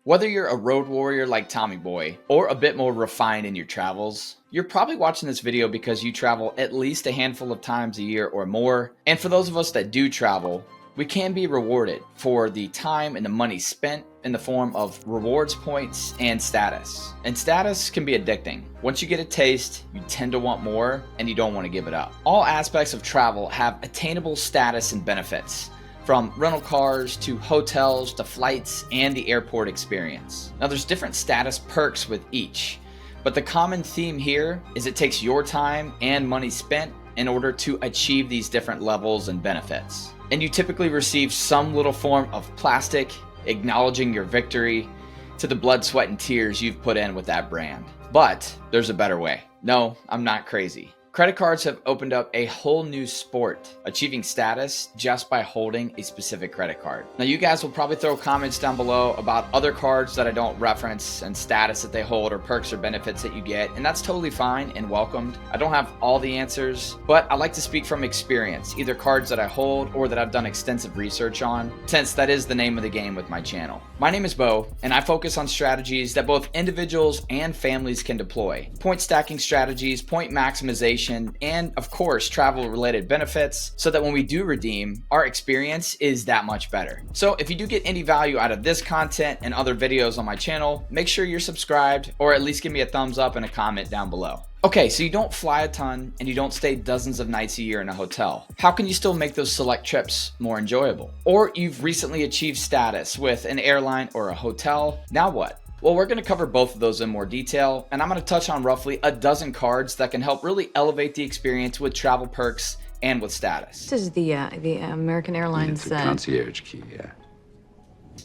Whether you're a road warrior like Tommy Boy or a bit more refined in your travels, you're probably watching this video because you travel at least a handful of times a year or more. And for those of us that do travel, we can be rewarded for the time and the money spent in the form of rewards points and status. And status can be addicting. Once you get a taste, you tend to want more and you don't want to give it up. All aspects of travel have attainable status and benefits, from rental cars to hotels to flights and the airport experience. Now there's different status perks with each, but the common theme here is it takes your time and money spent in order to achieve these different levels and benefits. And you typically receive some little form of plastic acknowledging your victory to the blood, sweat, and tears you've put in with that brand. But there's a better way. No, I'm not crazy. Credit cards have opened up a whole new sport, achieving status just by holding a specific credit card. Now you guys will probably throw comments down below about other cards that I don't reference and status that they hold or perks or benefits that you get, and that's totally fine and welcomed. I don't have all the answers, but I like to speak from experience, either cards that I hold or that I've done extensive research on, since that is the name of the game with my channel. My name is Bo, and I focus on strategies that both individuals and families can deploy. Point stacking strategies, point maximization, and of course travel related benefits, so that when we do redeem, our experience is that much better. So if you do get any value out of this content and other videos on my channel, make sure you're subscribed, or at least give me a thumbs up and a comment down below. Okay, so you don't fly a ton and you don't stay dozens of nights a year in a hotel. How can you still make those select trips more enjoyable? Or you've recently achieved status with an airline or a hotel. Now what? Well, we're going to cover both of those in more detail, and I'm going to touch on roughly a dozen cards that can help really elevate the experience with travel perks and with status. This is the American Airlines. It's a concierge key, yeah.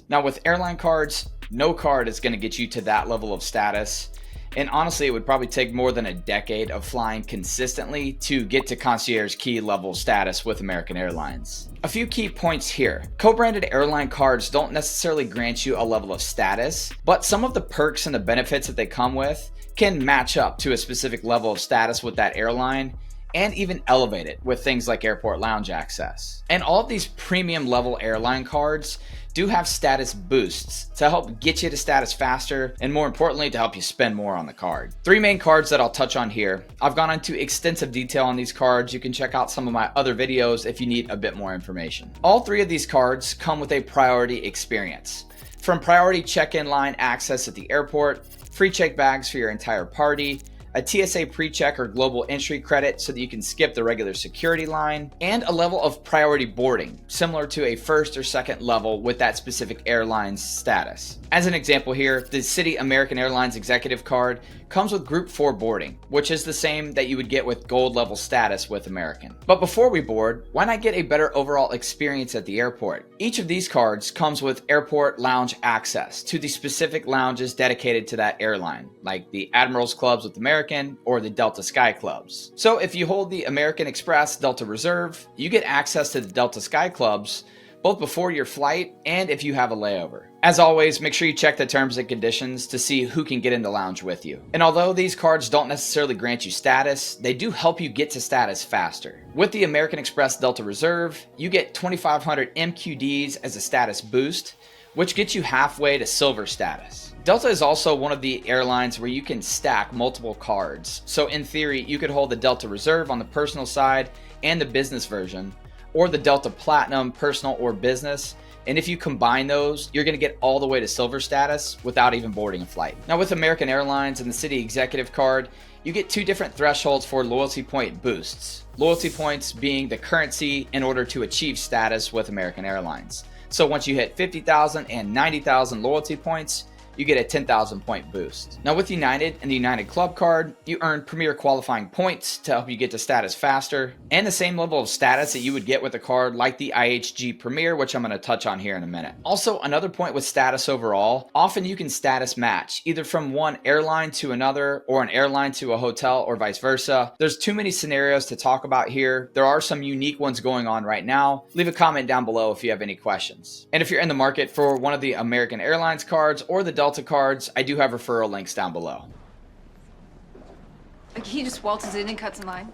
Now with airline cards, no card is going to get you to that level of status. And honestly, it would probably take more than a decade of flying consistently to get to concierge key level status with American Airlines. A few key points here. Co-branded airline cards don't necessarily grant you a level of status, but some of the perks and the benefits that they come with can match up to a specific level of status with that airline, and even elevate it with things like airport lounge access. And all of these premium level airline cards do have status boosts to help get you to status faster, and more importantly, to help you spend more on the card. Three main cards that I'll touch on here. I've gone into extensive detail on these cards. You can check out some of my other videos if you need a bit more information. All three of these cards come with a priority experience. From priority check-in line access at the airport, free check bags for your entire party, a TSA pre-check or global entry credit so that you can skip the regular security line, and a level of priority boarding, similar to a first or second level with that specific airline's status. As an example here, the Citi American Airlines Executive Card comes with Group 4 boarding, which is the same that you would get with gold level status with American. But before we board, why not get a better overall experience at the airport? Each of these cards comes with airport lounge access to the specific lounges dedicated to that airline, like the Admirals Clubs with American or the Delta Sky Clubs. So if you hold the American Express Delta Reserve, you get access to the Delta Sky Clubs both before your flight and if you have a layover. As always, make sure you check the terms and conditions to see who can get in the lounge with you. And although these cards don't necessarily grant you status, they do help you get to status faster. With the American Express Delta Reserve, you get 2,500 MQDs as a status boost, which gets you halfway to silver status. Delta is also one of the airlines where you can stack multiple cards. So in theory, you could hold the Delta Reserve on the personal side and the business version, or the Delta Platinum, personal or business. And if you combine those, you're going to get all the way to silver status without even boarding a flight. Now with American Airlines and the Citi Executive Card, you get two different thresholds for loyalty point boosts. Loyalty points being the currency in order to achieve status with American Airlines. So once you hit 50,000 and 90,000 loyalty points, you get a 10,000 point boost. Now with United and the United Club card, you earn premier qualifying points to help you get to status faster, and the same level of status that you would get with a card like the IHG Premier, which I'm going to touch on here in a minute. Also, another point with status overall, often you can status match either from one airline to another or an airline to a hotel or vice versa. There's too many scenarios to talk about here. There are some unique ones going on right now. Leave a comment down below if you have any questions. And if you're in the market for one of the American Airlines cards or the Delta cards, I do have referral links down below. He just waltzes in and cuts in line.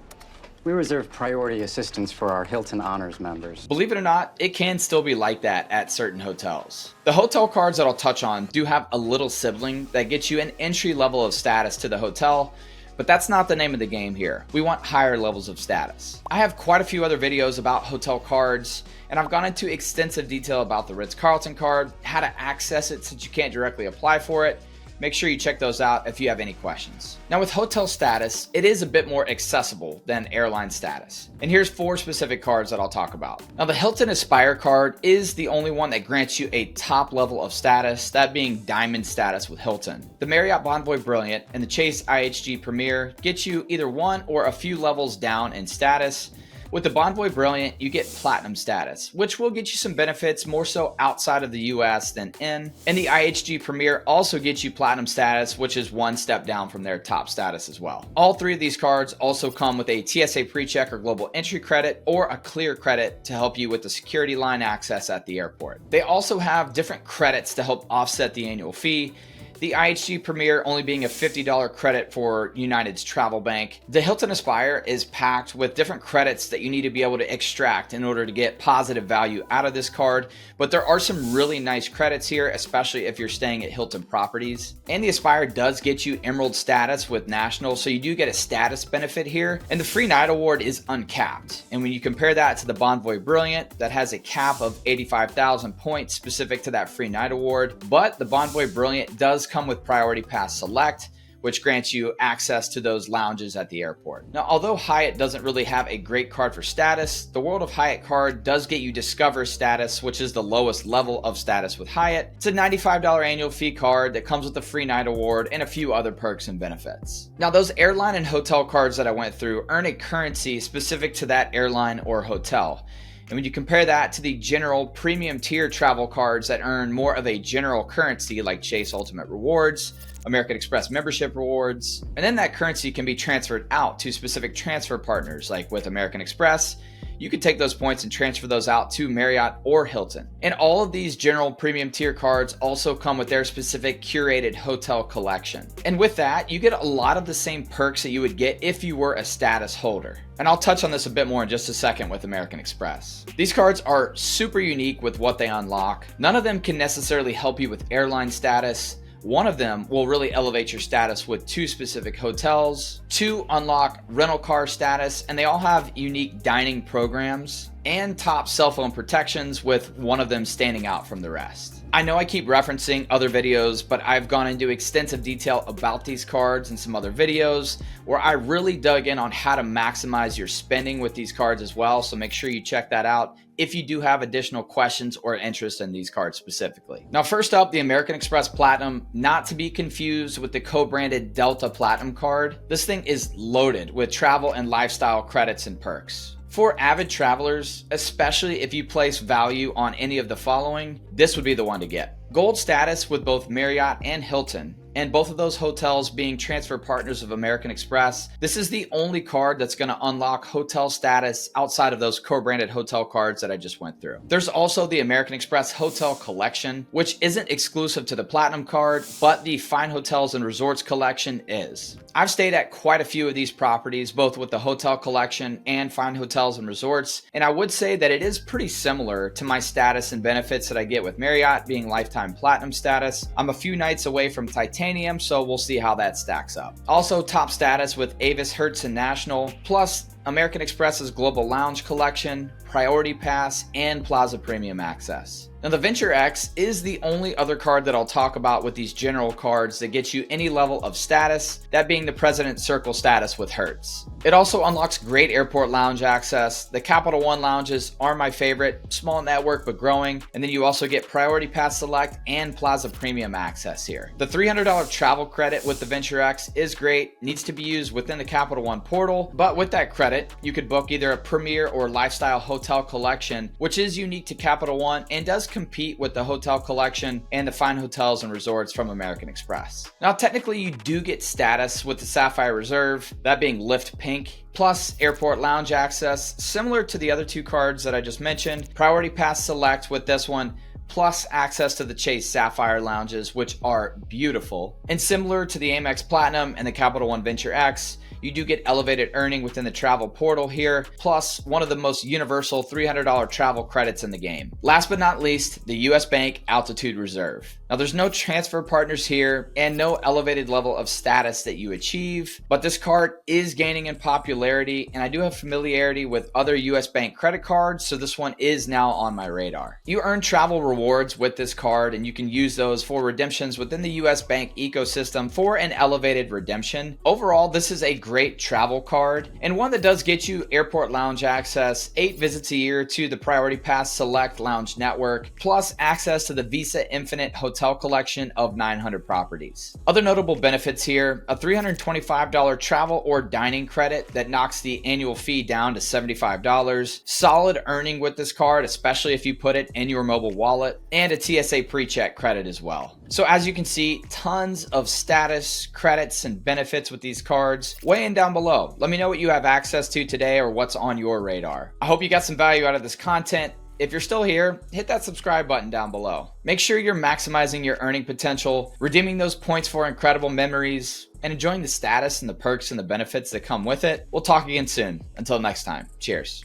We reserve priority assistance for our Hilton Honors members. Believe it or not, it can still be like that at certain hotels. The hotel cards that I'll touch on do have a little sibling that gets you an entry level of status to the hotel, but that's not the name of the game here. We want higher levels of status. I have quite a few other videos about hotel cards, and I've gone into extensive detail about the Ritz-Carlton card, how to access it since you can't directly apply for it. Make sure you check those out if you have any questions. Now with hotel status, it is a bit more accessible than airline status. And here's 4 specific cards that I'll talk about. Now the Hilton Aspire card is the only one that grants you a top level of status, that being diamond status with Hilton. The Marriott Bonvoy Brilliant and the Chase IHG Premier get you either one or a few levels down in status. With the Bonvoy Brilliant, you get platinum status, which will get you some benefits more so outside of the US than in. And the IHG Premier also gets you platinum status, which is one step down from their top status as well. All 3 of these cards also come with a TSA PreCheck or Global Entry credit or a Clear credit to help you with the security line access at the airport. They also have different credits to help offset the annual fee. The IHG Premier only being a $50 credit for United's Travel Bank. The Hilton Aspire is packed with different credits that you need to be able to extract in order to get positive value out of this card, but there are some really nice credits here, especially if you're staying at Hilton properties. And the Aspire does get you Emerald status with National, so you do get a status benefit here, and the Free Night Award is uncapped. And when you compare that to the Bonvoy Brilliant, that has a cap of 85,000 points specific to that Free Night Award, but the Bonvoy Brilliant does come with Priority Pass Select, which grants you access to those lounges at the airport. Now, although Hyatt doesn't really have a great card for status, the World of Hyatt card does get you Discover status, which is the lowest level of status with Hyatt. It's a $95 annual fee card that comes with the Free Night Award and a few other perks and benefits. Now, those airline and hotel cards that I went through earn a currency specific to that airline or hotel. And when you compare that to the general premium tier travel cards that earn more of a general currency like Chase Ultimate Rewards, American Express membership rewards, and then that currency can be transferred out to specific transfer partners like with American Express, you can take those points and transfer those out to Marriott or Hilton. And all of these general premium tier cards also come with their specific curated hotel collection. And with that, you get a lot of the same perks that you would get if you were a status holder. And I'll touch on this a bit more in just a second with American Express. These cards are super unique with what they unlock. None of them can necessarily help you with airline status. One of them will really elevate your status with 2 specific hotels, 2 unlock rental car status, and they all have unique dining programs and top cell phone protections, with one of them standing out from the rest. I know I keep referencing other videos, but I've gone into extensive detail about these cards in some other videos where I really dug in on how to maximize your spending with these cards as well, so make sure you check that out if you do have additional questions or interest in these cards specifically. Now, first up, the American Express Platinum, not to be confused with the co-branded Delta Platinum card. This thing is loaded with travel and lifestyle credits and perks. For avid travelers, especially if you place value on any of the following, this would be the one to get. Gold status with both Marriott and Hilton, and both of those hotels being transfer partners of American Express. This is the only card that's going to unlock hotel status outside of those co-branded hotel cards that I just went through. There's also the American Express Hotel Collection, which isn't exclusive to the Platinum card, but the Fine Hotels and Resorts Collection is. I've stayed at quite a few of these properties, both with the Hotel Collection and Fine Hotels and Resorts, and I would say that it is pretty similar to my status and benefits that I get with Marriott being lifetime Platinum status. I'm a few nights away from Titanium, so we'll see how that stacks up. Also top status with Avis, Hertz, and National, plus American Express's Global Lounge Collection, Priority Pass, and Plaza Premium Access. Now, the Venture X is the only other card that I'll talk about with these general cards that gets you any level of status, that being the President Circle status with Hertz. It also unlocks great airport lounge access. The Capital One lounges are my favorite, small network but growing, and then you also get Priority Pass Select and Plaza Premium access here. The $300 travel credit with the Venture X is great, needs to be used within the Capital One portal, but with that credit, you could book either a Premier or Lifestyle Hotel Collection, which is unique to Capital One and does compete with the Hotel Collection and the Fine Hotels and Resorts from American Express. Now, technically, you do get status with the Sapphire Reserve, that being Lift Pink, plus airport lounge access, similar to the other 2 cards that I just mentioned. Priority Pass Select with this one, plus access to the Chase Sapphire lounges, which are beautiful. And similar to the Amex Platinum and the Capital One Venture X, you do get elevated earning within the travel portal here, plus one of the most universal $300 travel credits in the game. Last but not least, the US Bank Altitude Reserve. Now there's no transfer partners here and no elevated level of status that you achieve, but this card is gaining in popularity and I do have familiarity with other US Bank credit cards, so this one is now on my radar. You earn travel rewards with this card and you can use those for redemptions within the US Bank ecosystem for an elevated redemption. Overall, this is a great travel card and one that does get you airport lounge access, 8 visits a year to the Priority Pass Select Lounge Network, plus access to the Visa Infinite Hotel Collection of 900 properties. Other notable benefits here, a $325 travel or dining credit that knocks the annual fee down to $75, solid earning with this card, especially if you put it in your mobile wallet, and a TSA pre-check credit as well. So as you can see, tons of status, credits, and benefits with these cards. Weigh in down below. Let me know what you have access to today or what's on your radar. I hope you got some value out of this content. If you're still here, hit that subscribe button down below. Make sure you're maximizing your earning potential, redeeming those points for incredible memories, and enjoying the status and the perks and the benefits that come with it. We'll talk again soon. Until next time, cheers.